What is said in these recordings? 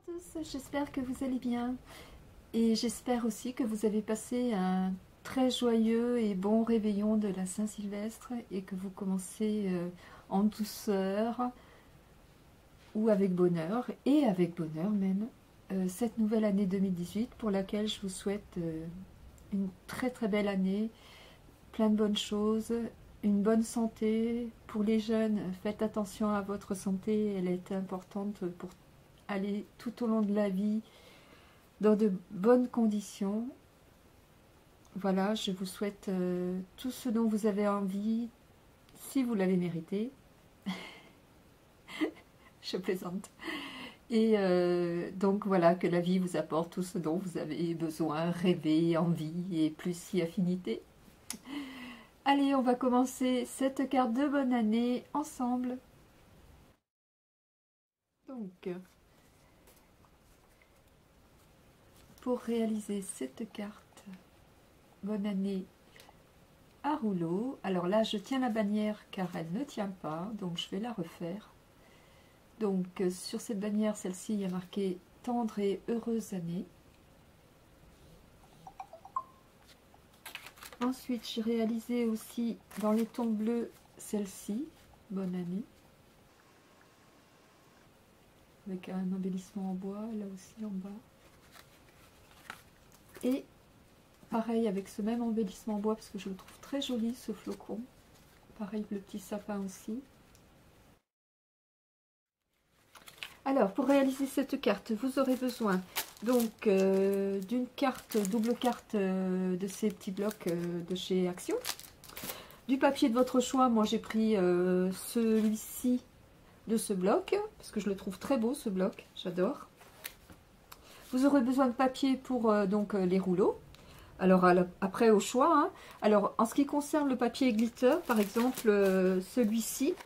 tous, j'espère que vous allez bien et j'espère aussi que vous avez passé un très joyeux et bon réveillon de la Saint-Sylvestre et que vous commencez en douceur ou avec bonheur, et avec bonheur même, cette nouvelle année 2018 pour laquelle je vous souhaite une très très belle année, plein de bonnes choses, une bonne santé. Pour les jeunes, faites attention à votre santé, elle est importante pour aller tout au long de la vie dans de bonnes conditions. Voilà, je vous souhaite tout ce dont vous avez envie, si vous l'avez mérité. Je plaisante. Et donc voilà, que la vie vous apporte tout ce dont vous avez besoin, rêver, envie et plus si affinité. Allez, on va commencer cette carte de bonne année ensemble. Donc, pour réaliser cette carte bonne année à rouleau, alors là je tiens la bannière car elle ne tient pas, donc je vais la refaire. Donc sur cette bannière, celle-ci, il y a marqué tendre et heureuse année. Ensuite, j'ai réalisé aussi dans les tons bleus celle-ci, bonne année, avec un embellissement en bois là aussi en bas. Et pareil avec ce même embellissement en bois parce que je le trouve très joli ce flocon. Pareil le petit sapin aussi. Alors pour réaliser cette carte, vous aurez besoin donc d'une carte, double carte de ces petits blocs de chez Action. Du papier de votre choix, moi j'ai pris celui-ci de ce bloc, parce que je le trouve très beau ce bloc, j'adore. Vous aurez besoin de papier pour donc les rouleaux. Alors après au choix, hein. Alors en ce qui concerne le papier glitter, par exemple celui-ci,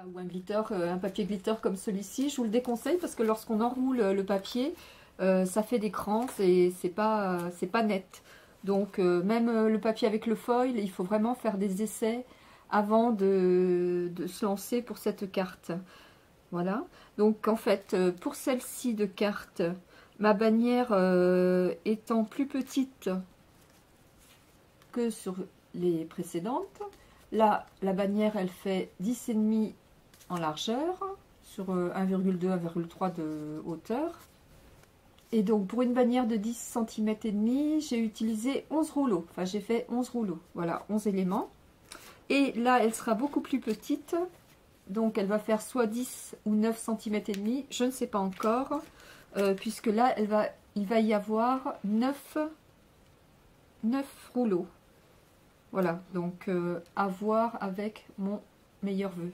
ou un papier glitter comme celui-ci, je vous le déconseille parce que lorsqu'on enroule le papier, ça fait des crans et c'est pas net. Donc même le papier avec le foil, il faut vraiment faire des essais avant de se lancer pour cette carte. Voilà. Donc en fait, pour celle-ci de carte, ma bannière étant plus petite que sur les précédentes, là la bannière elle fait 10,5 en largeur sur 1,2 1,3 de hauteur. Et donc pour une bannière de 10 cm et demi, j'ai utilisé 11 rouleaux. Enfin j'ai fait 11 rouleaux, voilà, 11 éléments. Et là elle sera beaucoup plus petite, donc elle va faire soit 10 ou 9 cm et demi, je ne sais pas encore, puisque là il va y avoir 9 rouleaux. Voilà, donc à voir avec mon meilleur vœu.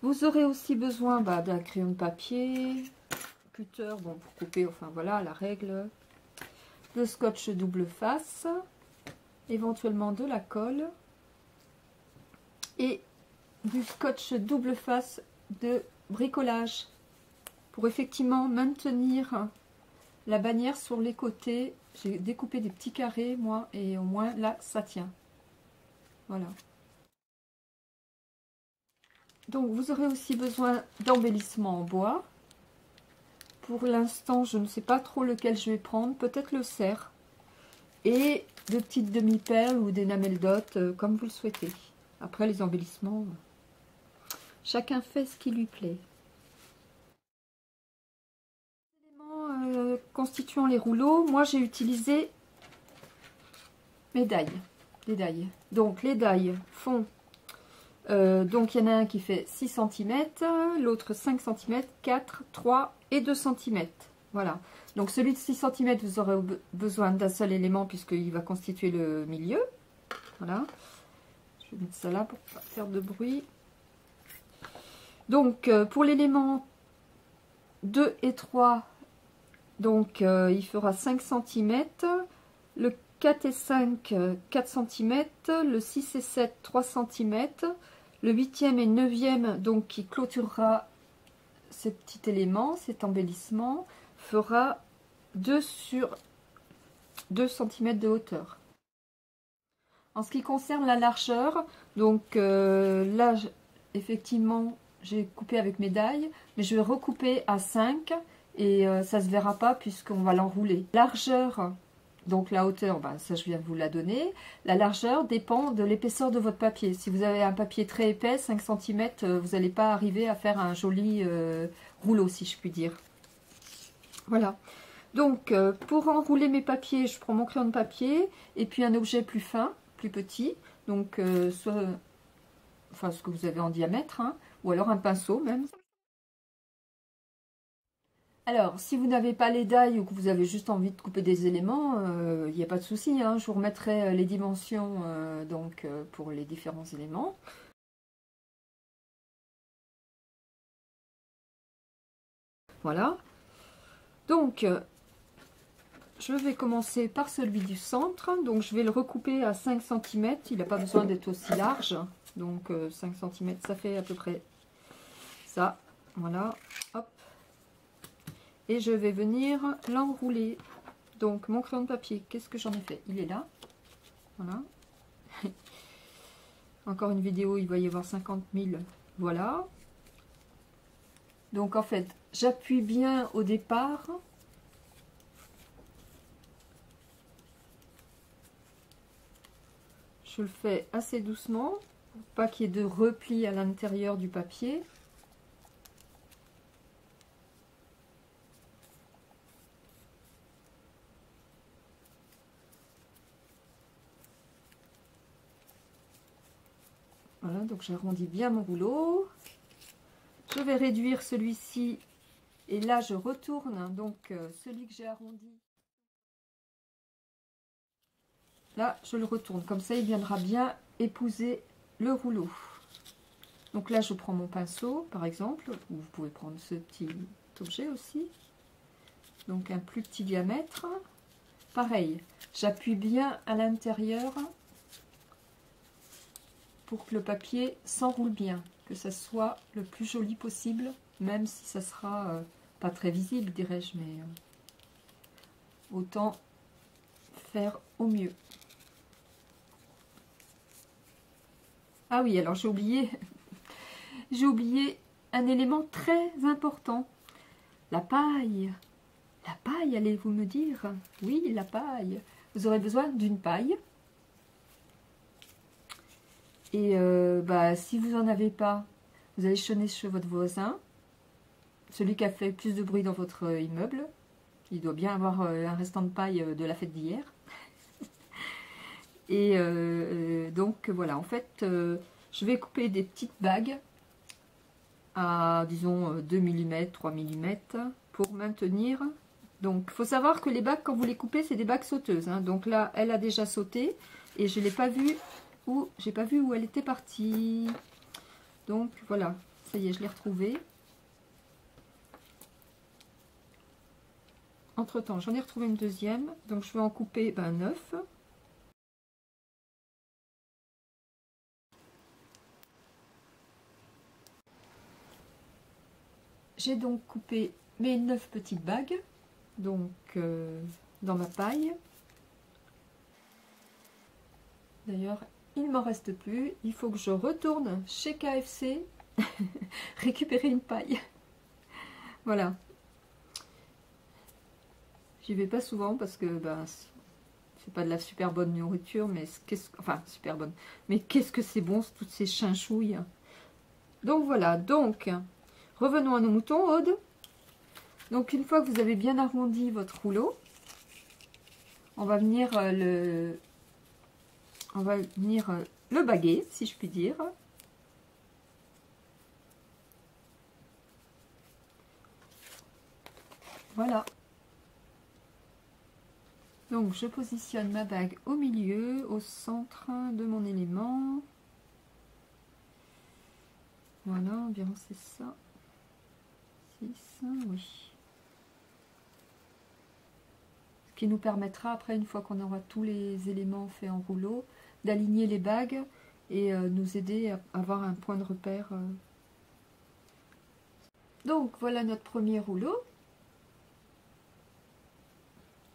Vous aurez aussi besoin d'un crayon de papier, cutter, bon pour couper, enfin voilà la règle, de scotch double face, éventuellement de la colle et du scotch double face de bricolage pour effectivement maintenir la bannière sur les côtés. J'ai découpé des petits carrés moi et au moins là ça tient. Voilà. Donc vous aurez aussi besoin d'embellissement en bois. Pour l'instant je ne sais pas trop lequel je vais prendre, peut-être le cerf. Et de petites demi-perles ou des namelles dot comme vous le souhaitez. Après les embellissements, chacun fait ce qui lui plaît. Les éléments constituant les rouleaux, moi j'ai utilisé mes dailles. Les dailles. Donc les dailles font, donc il y en a un qui fait 6 cm, l'autre 5 cm, 4, 3 et 2 cm. Voilà. Donc celui de 6 cm, vous aurez besoin d'un seul élément puisqu'il va constituer le milieu. Voilà. Je vais mettre ça là pour ne pas faire de bruit. Donc pour l'élément 2 et 3, donc il fera 5 cm. Le 4 et 5, 4 cm. Le 6 et 7, 3 cm. Le 8e et 9e, donc qui clôturera ce petit élément, cet embellissement, fera 2 sur 2 cm de hauteur. En ce qui concerne la largeur, donc là effectivement j'ai coupé avec mes dailles, mais je vais recouper à 5 et ça se verra pas puisqu'on va l'enrouler. Largeur, donc la hauteur, ben, ça je viens de vous la donner. La largeur dépend de l'épaisseur de votre papier. Si vous avez un papier très épais, 5 cm, vous n'allez pas arriver à faire un joli rouleau, si je puis dire. Voilà. Donc, pour enrouler mes papiers, je prends mon crayon de papier et puis un objet plus fin, plus petit. Donc, soit, enfin, ce que vous avez en diamètre, hein, ou alors un pinceau même. Alors, si vous n'avez pas les dailles ou que vous avez juste envie de couper des éléments, il n'y a pas de souci, hein, je vous remettrai les dimensions pour les différents éléments. Voilà. Donc, je vais commencer par celui du centre. Donc, je vais le recouper à 5 cm. Il n'a pas besoin d'être aussi large. Donc, 5 cm, ça fait à peu près ça. Voilà. Hop. Et je vais venir l'enrouler. Donc, mon crayon de papier, qu'est-ce que j'en ai fait? Il est là. Voilà. Encore une vidéo, il va y avoir 50 000. Voilà. Donc, en fait, j'appuie bien au départ. Je le fais assez doucement, pour pas qu'il y ait de repli à l'intérieur du papier. Voilà, donc j'arrondis bien mon rouleau. Je vais réduire celui-ci et là je retourne donc celui que j'ai arrondi. Là je le retourne, comme ça il viendra bien épouser le rouleau. Donc là je prends mon pinceau par exemple, ou vous pouvez prendre ce petit objet aussi. Donc un plus petit diamètre. Pareil, j'appuie bien à l'intérieur pour que le papier s'enroule bien, que ça soit le plus joli possible, même si ça sera pas très visible, dirais-je, mais autant faire au mieux. Ah oui, alors j'ai oublié un élément très important, la paille. La paille, allez-vous me dire? Oui, la paille. Vous aurez besoin d'une paille. Et si vous n'en avez pas, vous allez sonner chez votre voisin, celui qui a fait plus de bruit dans votre immeuble. Il doit bien avoir un restant de paille de la fête d'hier. Et donc voilà, en fait, je vais couper des petites bagues à, disons, 2 mm, 3 mm pour maintenir. Donc, il faut savoir que les bagues, quand vous les coupez, c'est des bagues sauteuses. Hein. Donc là, elle a déjà sauté et je ne l'ai pas vue. J'ai pas vu où elle était partie. Donc voilà, ça y est, je l'ai retrouvée. Entre temps, j'en ai retrouvé une deuxième, donc je vais en couper 9. J'ai donc coupé mes 9 petites bagues, donc dans ma paille. D'ailleurs, il ne m'en reste plus, il faut que je retourne chez KFC récupérer une paille. Voilà. J'y vais pas souvent parce que c'est pas de la super bonne nourriture, mais enfin super bonne. Mais qu'est-ce que c'est bon, toutes ces chinchouilles. Donc voilà, donc revenons à nos moutons, Aude. Donc une fois que vous avez bien arrondi votre rouleau, on va venir le baguer, si je puis dire. Voilà. Donc je positionne ma bague au milieu, au centre de mon élément. Voilà, environ c'est ça. 6, oui. Ce qui nous permettra après, une fois qu'on aura tous les éléments faits en rouleau, d'aligner les bagues et nous aider à avoir un point de repère. Donc voilà notre premier rouleau.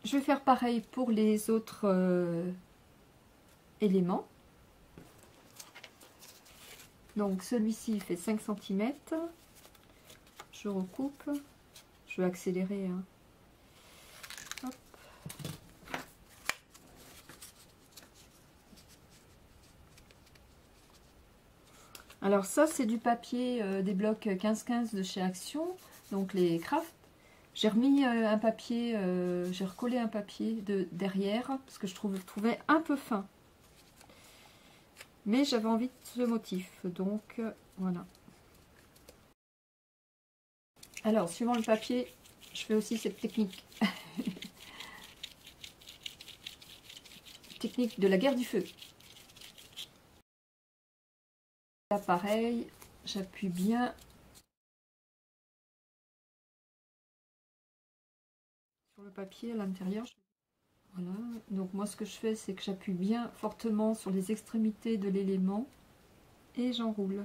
Je vais faire pareil pour les autres éléments. Donc celui-ci fait 5 cm. Je recoupe. Je vais accélérer. Hein. Hop. Alors ça c'est du papier des blocs 15-15 de chez Action, donc les Craft. J'ai remis un papier, j'ai recollé un papier derrière parce que je trouvais un peu fin. Mais j'avais envie de ce motif, donc voilà. Alors suivant le papier, je fais aussi cette technique. Technique de la guerre du feu. Là pareil, j'appuie bien sur le papier à l'intérieur. Voilà, donc moi ce que je fais c'est que j'appuie bien fortement sur les extrémités de l'élément et j'enroule.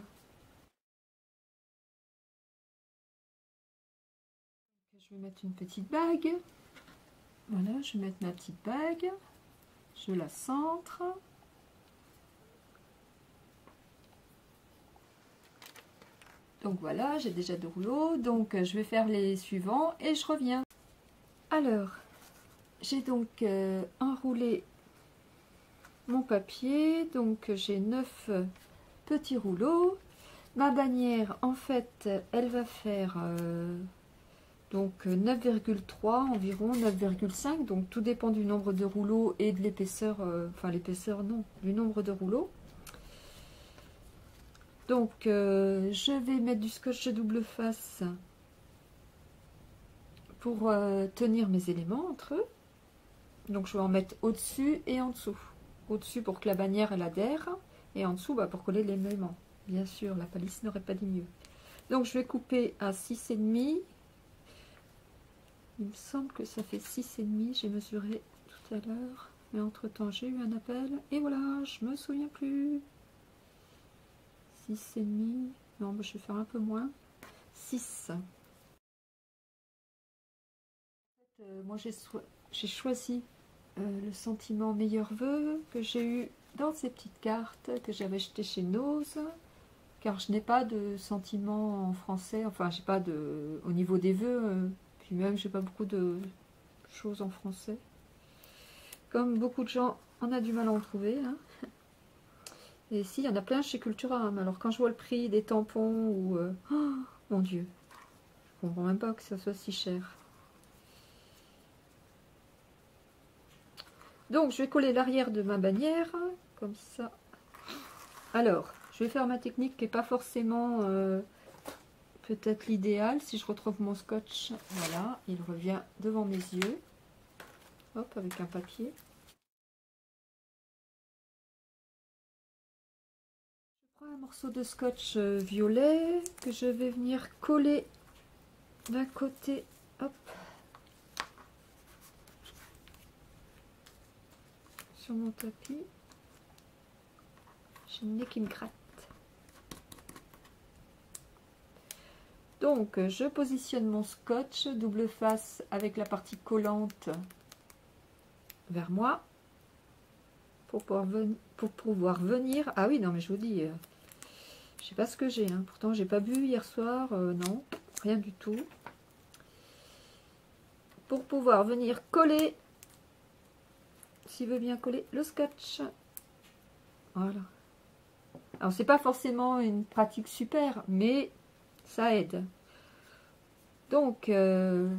Je vais mettre une petite bague. Voilà, je vais mettre ma petite bague. Je la centre. Donc voilà, j'ai déjà 2 rouleaux. Donc je vais faire les suivants et je reviens. Alors, j'ai donc enroulé mon papier. Donc j'ai 9 petits rouleaux. Ma bannière, en fait, elle va faire donc 9,3 environ, 9,5. Donc tout dépend du nombre de rouleaux et de l'épaisseur, enfin l'épaisseur non, du nombre de rouleaux. Donc je vais mettre du scotch de double face pour tenir mes éléments entre eux. Donc je vais en mettre au-dessus et en dessous. Au-dessus pour que la bannière elle adhère et en dessous pour coller l'élément. Bien sûr, la palisse n'aurait pas dit mieux. Donc je vais couper à 6,5. Il me semble que ça fait 6,5. J'ai mesuré tout à l'heure. Mais entre temps j'ai eu un appel. Et voilà, je me souviens plus. 6,5. Non, je vais faire un peu moins. 6. En fait, moi j'ai choisi le sentiment meilleur vœu que j'ai eu dans ces petites cartes que j'avais achetées chez Nose. Car je n'ai pas de sentiment en français. Enfin, j'ai pas de... Au niveau des vœux, puis même j'ai pas beaucoup de choses en français. Comme beaucoup de gens, on a du mal à en trouver. Hein. Et ici, il y en a plein chez Cultura. Alors quand je vois le prix des tampons ou... oh, mon Dieu. Je comprends même pas que ça soit si cher. Donc, je vais coller l'arrière de ma bannière. Comme ça. Alors, je vais faire ma technique qui n'est pas forcément... peut-être l'idéal. Si je retrouve mon scotch, voilà. Il revient devant mes yeux. Hop, avec un papier. Un morceau de scotch violet que je vais venir coller d'un côté, hop, sur mon tapis. J'ai le nez qui me gratte. Donc je positionne mon scotch double face avec la partie collante vers moi pour pouvoir venir. Ah oui, non mais je vous dis, je sais pas ce que j'ai, hein. Pourtant j'ai pas bu hier soir, non, rien du tout. Pour pouvoir venir coller, s'il veut bien coller le scotch. Voilà. Alors c'est pas forcément une pratique super, mais ça aide. Donc je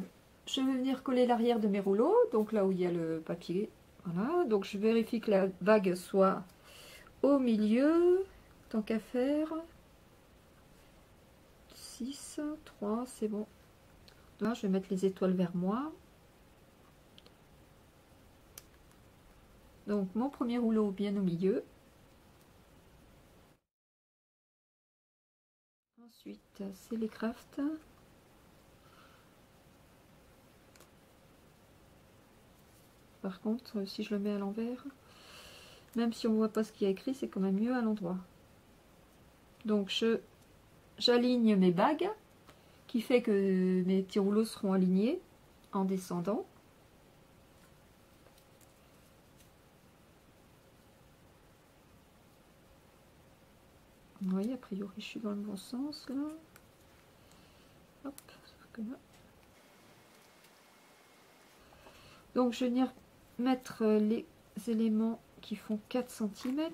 vais venir coller l'arrière de mes rouleaux, donc là où il y a le papier. Voilà, donc je vérifie que la bague soit au milieu, tant qu'à faire. 6, 3, c'est bon. Là, je vais mettre les étoiles vers moi. Donc, mon premier rouleau bien au milieu. Ensuite, c'est les crafts. Par contre, si je le mets à l'envers, même si on ne voit pas ce qu'il y a écrit, c'est quand même mieux à l'endroit. Donc, j'aligne mes bagues, qui fait que mes petits rouleaux seront alignés en descendant. Oui, a priori, je suis dans le bon sens, là. Hop, sauf que là. Donc, je vais venir mettre les éléments qui font 4 cm.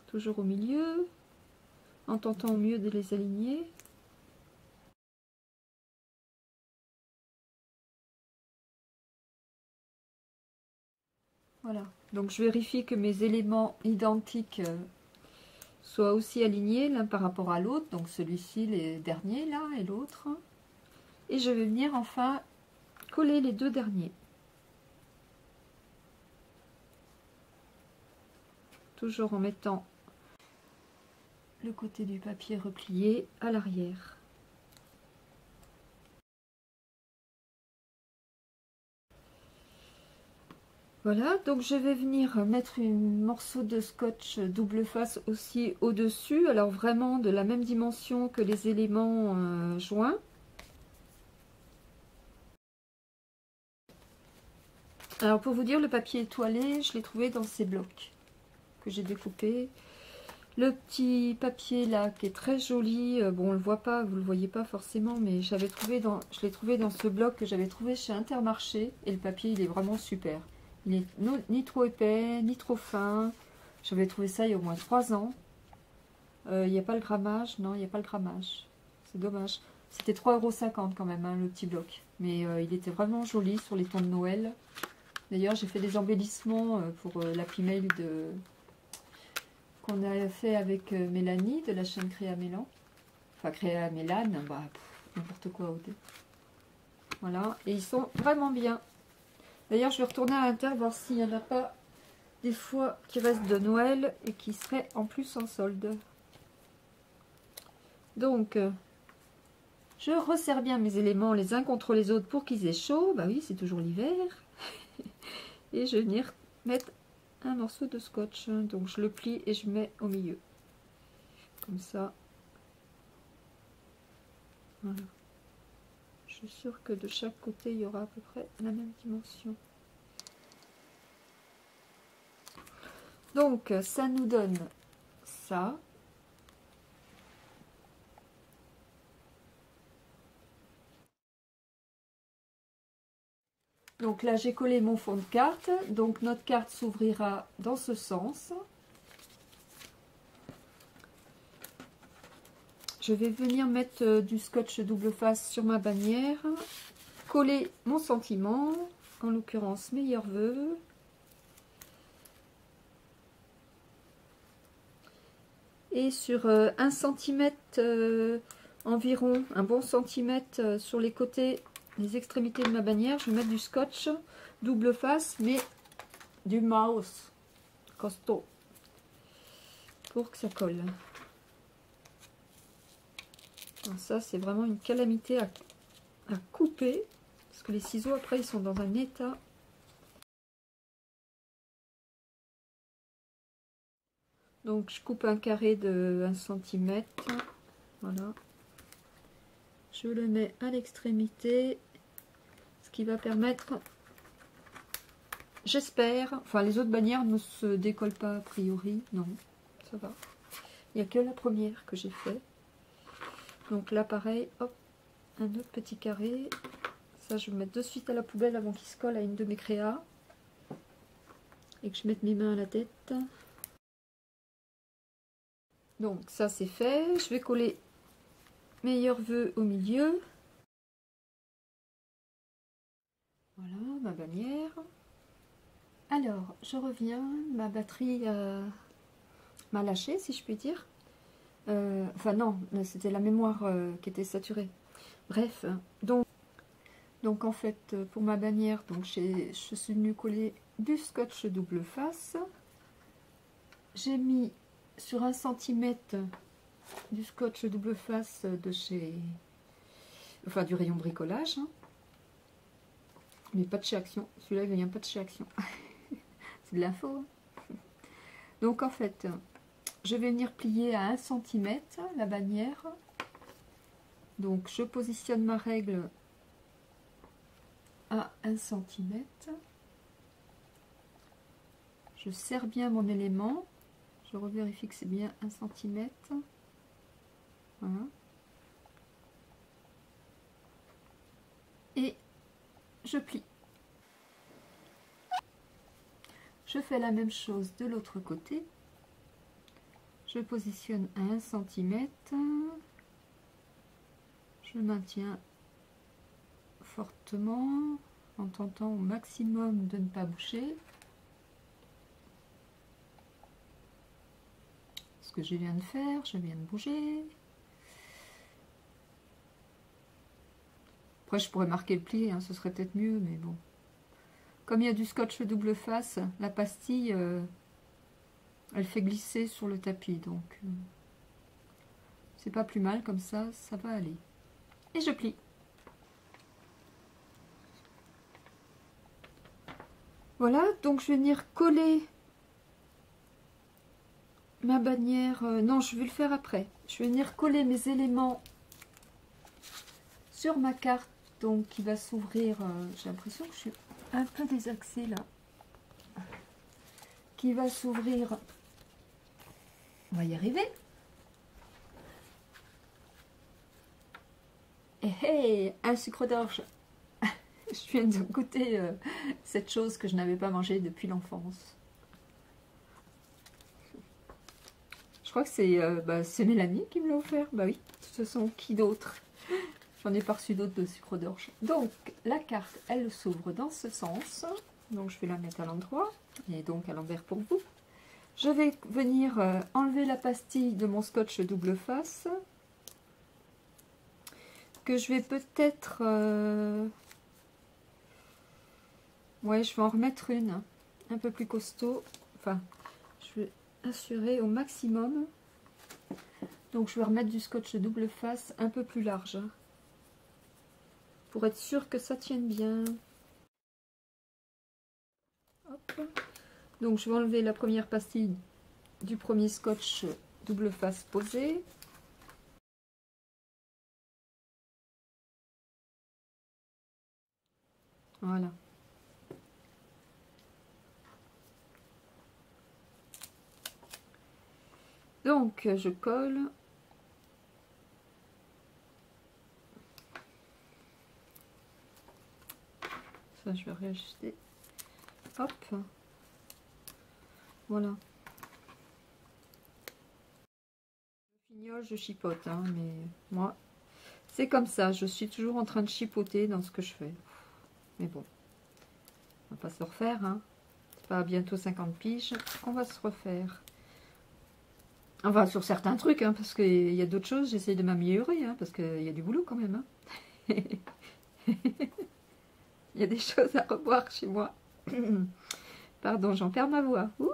Toujours au milieu, en tentant au mieux de les aligner. Voilà, donc je vérifie que mes éléments identiques soient aussi alignés l'un par rapport à l'autre, donc celui-ci, les derniers là, et l'autre. Et je vais venir enfin coller les deux derniers. Toujours en mettant le côté du papier replié à l'arrière. Voilà, donc je vais venir mettre un morceau de scotch double face aussi au-dessus, alors vraiment de la même dimension que les éléments joints. Alors pour vous dire, le papier étoilé, je l'ai trouvé dans ces blocs que j'ai découpés. Le petit papier là qui est très joli, bon on le voit pas, vous le voyez pas forcément, mais je l'ai trouvé dans ce bloc que j'avais trouvé chez Intermarché, et le papier il est vraiment super. Il est ni trop épais, ni trop fin. J'avais trouvé ça il y a au moins 3 ans. Il n'y a pas le grammage, non il n'y a pas le grammage. C'est dommage. C'était 3,50 € quand même, hein, le petit bloc. Mais il était vraiment joli sur les tons de Noël. D'ailleurs j'ai fait des embellissements pour l'Happy Mail qu'on a fait avec Mélanie de la chaîne Créa Mélan. Enfin Créa Mélane, bah, n'importe quoi. Voilà, et ils sont vraiment bien. D'ailleurs je vais retourner à Inter voir s'il n'y en a pas des fois qui restent de Noël et qui seraient en plus en solde. Donc je resserre bien mes éléments les uns contre les autres pour qu'ils aient chaud. Bah oui, c'est toujours l'hiver. Et je vais venir mettre un morceau de scotch, donc je le plie et je mets au milieu comme ça. Voilà, je suis sûre que de chaque côté il y aura à peu près la même dimension. Donc ça nous donne ça. Donc là j'ai collé mon fond de carte, donc notre carte s'ouvrira dans ce sens. Je vais venir mettre du scotch double face sur ma bannière, coller mon sentiment, en l'occurrence meilleurs vœux. Et sur 1 cm environ, un bon centimètre sur les côtés, les extrémités de ma bannière, je vais mettre du scotch double face, mais du mouse costaud, pour que ça colle. Alors ça c'est vraiment une calamité à couper, parce que les ciseaux après ils sont dans un état. Donc je coupe un carré de 1 cm, voilà. Je le mets à l'extrémité, ce qui va permettre, j'espère, enfin les autres bannières ne se décollent pas a priori, non, ça va. Il n'y a que la première que j'ai fait. Donc là pareil, hop, un autre petit carré. Ça je vais mettre de suite à la poubelle avant qu'il se colle à une de mes créas. Et que je mette mes mains à la tête. Donc ça c'est fait, je vais coller meilleurs vœux au milieu. Voilà ma bannière. Alors je reviens, ma batterie m'a lâché si je puis dire. Enfin non, c'était la mémoire qui était saturée. Bref, donc en fait pour ma bannière, donc je suis venue coller du scotch double face. J'ai mis sur 1 cm du scotch double face de chez, enfin du rayon bricolage, hein. Mais pas de chez Action. Celui-là il vient pas de chez Action. C'est de l'info, hein. Donc en fait je vais venir plier à 1 cm la bannière. Donc je positionne ma règle à 1 cm. Je serre bien mon élément. Je revérifie que c'est bien 1 cm. Voilà. Et je plie. Je fais la même chose de l'autre côté. Je positionne à 1 cm. Je maintiens fortement en tentant au maximum de ne pas bouger. Ce que je viens de faire, je viens de bouger. Après, je pourrais marquer le pli, hein, ce serait peut-être mieux, mais bon. Comme il y a du scotch double face, la pastille, elle fait glisser sur le tapis, donc c'est pas plus mal, comme ça va aller. Et je plie. Voilà, donc je vais venir coller ma bannière. Non, je vais le faire après. Je vais venir coller mes éléments sur ma carte, donc qui va s'ouvrir. J'ai l'impression que je suis un peu désaxée là. Qui va s'ouvrir. On va y arriver. Et hey, un sucre d'orge. Je viens de goûter cette chose que je n'avais pas mangée depuis l'enfance. Je crois que c'est Mélanie qui me l'a offert. Bah oui, de toute façon, qui d'autre? J'en ai pas reçu d'autres de sucre d'orge. Donc, la carte, elle s'ouvre dans ce sens. Donc, je vais la mettre à l'endroit. Et donc, à l'envers pour vous. Je vais venir enlever la pastille de mon scotch double face. Que je vais peut-être... Ouais, je vais en remettre une. Un peu plus costaud. Enfin, je vais assurer au maximum. Donc, je vais remettre du scotch double face un peu plus large. Pour être sûr que ça tienne bien. Hop. Donc je vais enlever la première pastille du premier scotch double face posé. Voilà. Donc je colle. Ça je vais réajuster. Hop. Voilà. Je fignole, je chipote, hein, mais moi, c'est comme ça. Je suis toujours en train de chipoter dans ce que je fais. Mais bon, on va pas se refaire, hein. C'est pas bientôt 50 piges. On va se refaire. Enfin, sur certains trucs, hein, parce qu'il y a d'autres choses, j'essaye de m'améliorer, hein, parce qu'il y a du boulot quand même. Hein. Il y a des choses à revoir chez moi. Pardon, j'en perds ma voix. Ouh.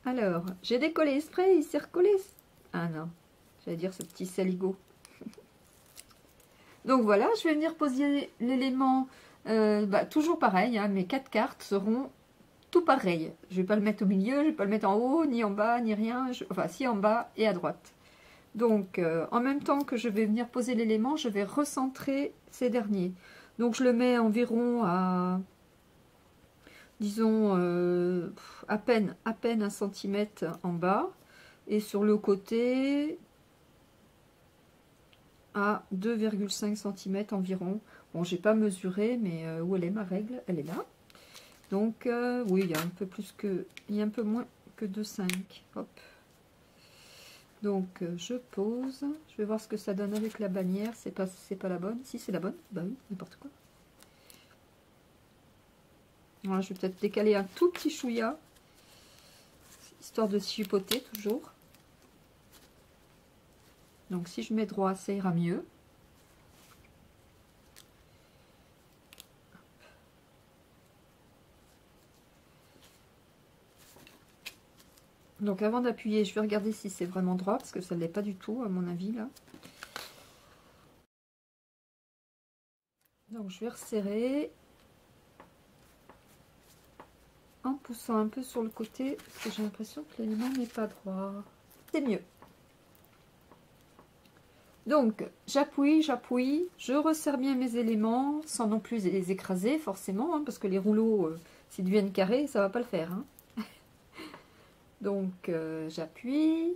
Alors, j'ai décollé exprès, il s'est recollé. Ah non, j'allais dire ce petit saligot. Donc voilà, je vais venir poser l'élément, toujours pareil, hein, mes 4 cartes seront tout pareilles. Je ne vais pas le mettre au milieu, je ne vais pas le mettre en haut, ni en bas, ni rien. Enfin, si en bas et à droite. Donc, en même temps que je vais venir poser l'élément, je vais recentrer ces derniers. Donc, je le mets environ à, disons, à peine 1 cm en bas. Et sur le côté, à 2,5 cm environ. Bon, j'ai pas mesuré, mais où elle est ma règle? Elle est là. Donc, oui, il y a un peu plus que, il y a un peu moins que 2,5. Hop. Donc, je pose. Je vais voir ce que ça donne avec la bannière. C'est pas la bonne. Si, c'est la bonne. Bah oui, n'importe quoi. Voilà, je vais peut-être décaler un tout petit chouïa, histoire de chipoter toujours. Donc, si je mets droit, ça ira mieux. Donc avant d'appuyer, je vais regarder si c'est vraiment droit, parce que ça ne l'est pas du tout, à mon avis, là. Donc je vais resserrer, en poussant un peu sur le côté, parce que j'ai l'impression que l'élément n'est pas droit. C'est mieux. Donc j'appuie, je resserre bien mes éléments, sans non plus les écraser, forcément, hein, parce que les rouleaux, S'ils deviennent carrés, ça va pas le faire. Hein. Donc, j'appuie.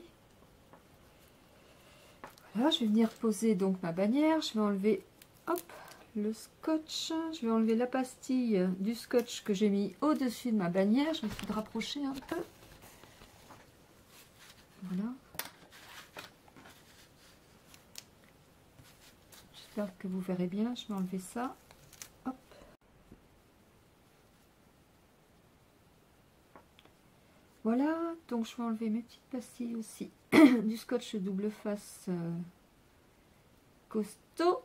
Voilà, je vais venir poser donc ma bannière. Je vais enlever, hop, le scotch. Je vais enlever la pastille du scotch que j'ai mis au-dessus de ma bannière. Je vais essayer de rapprocher un peu. Voilà. J'espère que vous verrez bien. Je vais enlever ça. Hop. Voilà. Donc je vais enlever mes petites pastilles aussi. Du scotch double face costaud.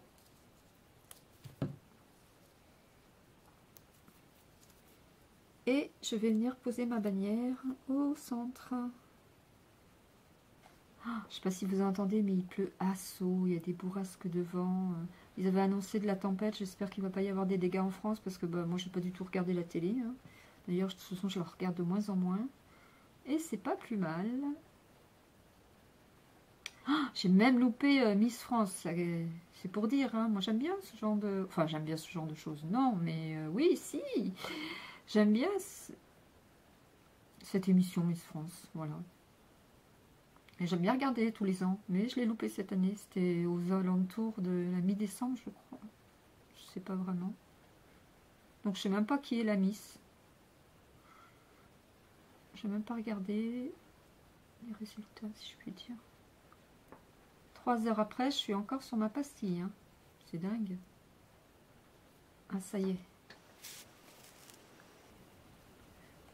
Et je vais venir poser ma bannière au centre. Je ne sais pas si vous entendez, mais il pleut à saut, il y a des bourrasques de vent. Ils avaient annoncé de la tempête, j'espère qu'il ne va pas y avoir des dégâts en France, parce que bah, moi je n'ai pas du tout regardé la télé. Hein. D'ailleurs, de toute façon, je la regarde de moins en moins. Et c'est pas plus mal. J'ai même loupé Miss France, c'est pour dire. Hein. Moi j'aime bien ce genre de... Enfin, j'aime bien ce genre de choses. Non, mais oui, si. J'aime bien cette émission Miss France, voilà. Et j'aime bien regarder tous les ans, mais je l'ai loupé cette année. C'était aux alentours de la mi-décembre, je crois. Je sais pas vraiment. Donc je sais même pas qui est la Miss. Je n'ai même pas regardé les résultats, si je puis dire. 3 heures après, je suis encore sur ma pastille. Hein. C'est dingue. Ah, ça y est.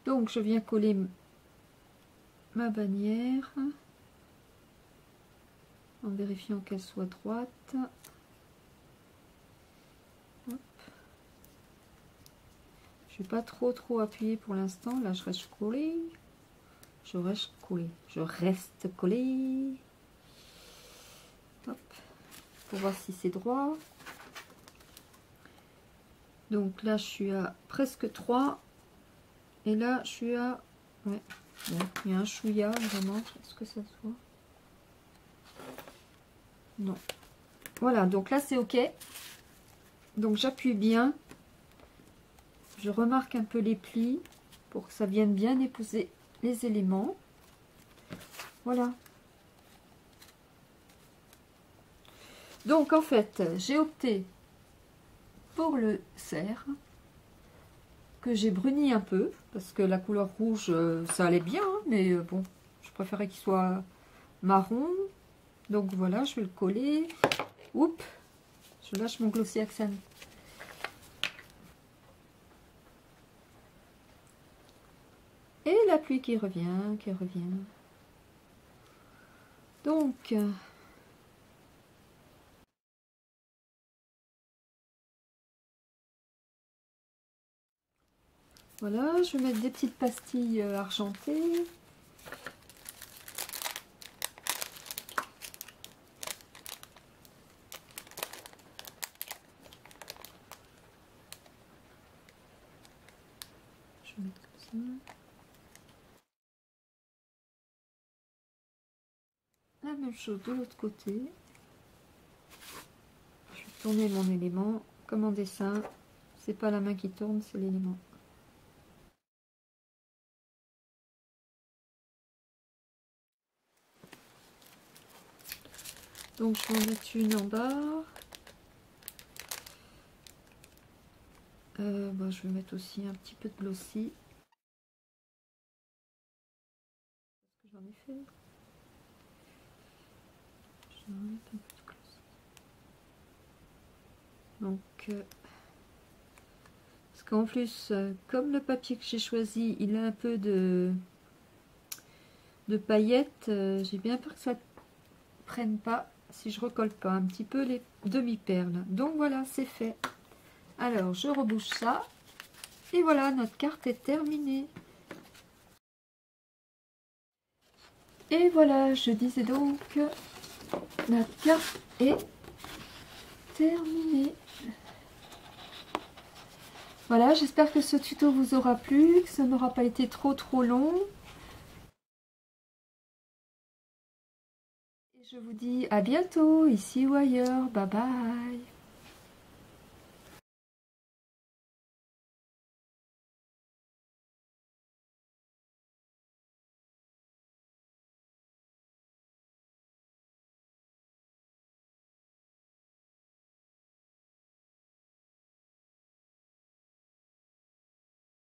Donc je viens coller ma bannière. En vérifiant qu'elle soit droite. Hop. Je vais pas trop appuyer pour l'instant. Là, je reste collée. Je reste collée. Hop. Pour voir si c'est droit. Donc là, je suis à presque 3. Et là, je suis à... Ouais. Bon, il y a un chouïa, vraiment. Est-ce que ça se voit? Non. Voilà, donc là c'est ok. Donc j'appuie bien. Je remarque un peu les plis pour que ça vienne bien épouser les éléments. Voilà. Donc en fait, j'ai opté pour le cerf que j'ai bruni un peu parce que la couleur rouge ça allait bien, hein, mais bon, je préférais qu'il soit marron. Donc voilà, je vais le coller. Oups, je lâche mon Glossy Accent. Et la pluie qui revient, Donc, voilà, je vais mettre des petites pastilles argentées. Je vais mettre comme ça. La même chose de l'autre côté. Je vais tourner mon élément comme en dessin. C'est pas la main qui tourne, c'est l'élément. Donc je vais en mettre une en bas. Je vais mettre aussi un petit peu de glossy. J'en ai fait. Je vais en mettre un peu de glossy. Donc, parce qu'en plus, comme le papier que j'ai choisi, il a un peu de paillettes, j'ai bien peur que ça ne prenne pas si je recolle pas un petit peu les demi-perles. Donc voilà, c'est fait. Alors, je rebouche ça. Et voilà, notre carte est terminée. Et voilà, je disais donc, notre carte est terminée. Voilà, j'espère que ce tuto vous aura plu, que ça n'aura pas été trop long. Et je vous dis à bientôt, ici ou ailleurs. Bye bye.